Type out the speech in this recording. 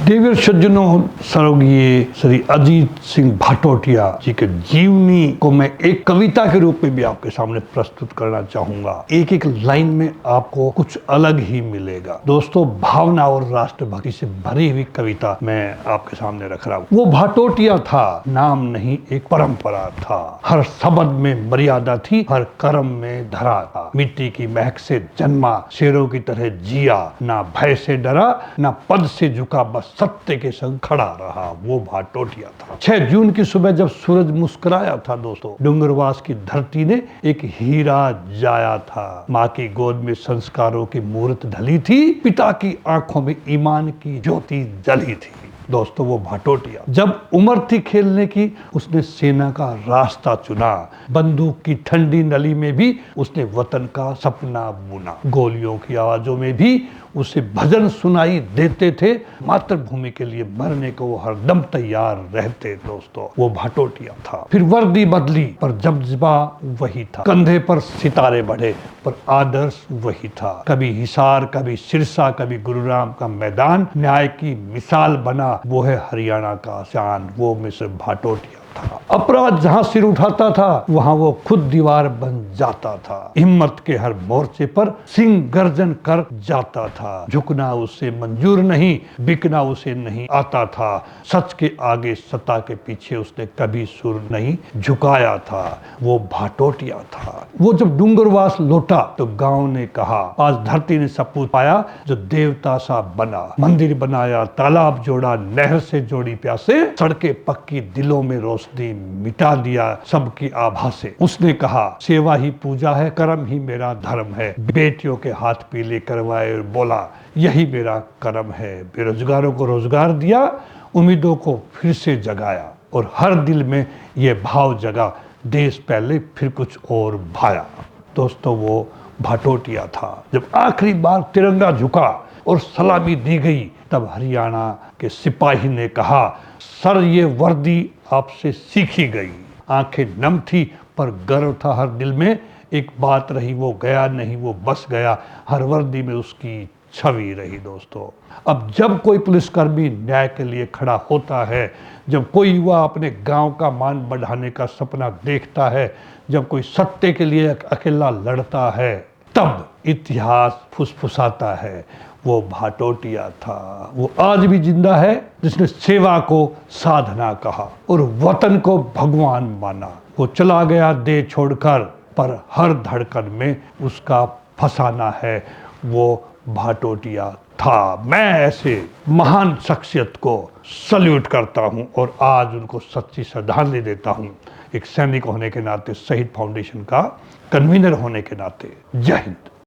देवीर सज्जनों, स्वर्गीय श्री अजीत सिंह भाटोटिया जी के जीवनी को मैं एक कविता के रूप में भी आपके सामने प्रस्तुत करना चाहूंगा। एक एक लाइन में आपको कुछ अलग ही मिलेगा। दोस्तों, भावना और राष्ट्रभक्ति से भरी हुई कविता मैं आपके सामने रख रहा हूँ। वो भाटोटिया था, नाम नहीं एक परंपरा था। हर शब्द में मर्यादा थी, हर कर्म में धरा था। मिट्टी की महक से जन्मा, शेरों की तरह जिया, ना भय से डरा ना पद से झुका, बस सत्य के संग खड़ा रहा। वो भाटोटिया था। 6 जून की सुबह जब सूरज मुस्कुराया था दोस्तों, डूंगरवास की धरती ने एक हीरा जाया था। माँ की गोद में संस्कारों की मूर्त ढली थी, पिता की आंखों में ईमान की ज्योति जली थी। दोस्तों, वो भाटोटिया जब उम्र थी खेलने की, उसने सेना का रास्ता चुना। बंदूक की ठंडी नली में भी उसने वतन का सपना बुना। गोलियों की आवाजों में भी उसे भजन सुनाई देते थे। मातृभूमि के लिए मरने को वो हरदम तैयार रहते। दोस्तों, वो भाटोटिया था। फिर वर्दी बदली पर जज्बा वही था। कंधे पर सितारे बढ़े पर आदर्श वही था। कभी हिसार, कभी सिरसा, कभी गुरुग्राम का मैदान, न्याय की मिसाल बना। वो है हरियाणा का शान, वो मिस्टर भाटोटिया था। अपराध जहां सिर उठाता था, वहां वो खुद दीवार बन जाता था। हिम्मत के हर मोर्चे पर सिंह गर्जन कर जाता था। झुकना उसे मंजूर नहीं, बिकना उसे नहीं आता था। सच के आगे, सत्ता के पीछे उसने कभी सुर नहीं झुकाया था। वो भाटोटिया था। वो जब डूंगरवास लौटा तो गांव ने कहा, आज धरती ने सपूत पाया जो देवता सा बना। मंदिर बनाया, तालाब जोड़ा, नहर से जोड़ी प्यासे, सड़कें पक्की, दिलों में रोशनी मिटा दिया सबकी आभा से। उसने कहा, सेवा ही पूजा है, कर्म ही मेरा धर्म है। बेटियों के हाथ पीले करवाए और बोला, यही मेरा कर्म है। बेरोजगारों को रोजगार दिया, उम्मीदों को फिर से जगाया और हर दिल में ये भाव जगा, देश पहले फिर कुछ और भाया। दोस्तों, वो भाटोटिया था। जब आखिरी बार तिरंगा झुका और सलामी दी गई, तब हरियाणा के सिपाही ने कहा, सर ये वर्दी आपसे सीखी गई। आंखें नम थी पर गर्व था हर दिल में। एक बात रही, वो गया नहीं, वो बस गया। हर वर्दी में उसकी छवि रही। दोस्तों, अब जब कोई पुलिसकर्मी न्याय के लिए खड़ा होता है, जब कोई युवा अपने गांव का मान बढ़ाने का सपना देखता है, जब कोई सत्य के लिए अकेला लड़ता है, तब इतिहास फुसफुसाता है। वो भाटोटिया था। वो आज भी जिंदा है, जिसने सेवा को साधना कहा और वतन को भगवान माना। वो चला गया दे छोड़कर, पर हर धड़कन में उसका फसाना है। वो भाटोटिया था। मैं ऐसे महान शख्सियत को सल्यूट करता हूं और आज उनको सच्ची श्रद्धांजलि देता हूं। एक सैनिक होने के नाते, शहीद फाउंडेशन का कन्वीनर होने के नाते। जय हिंद।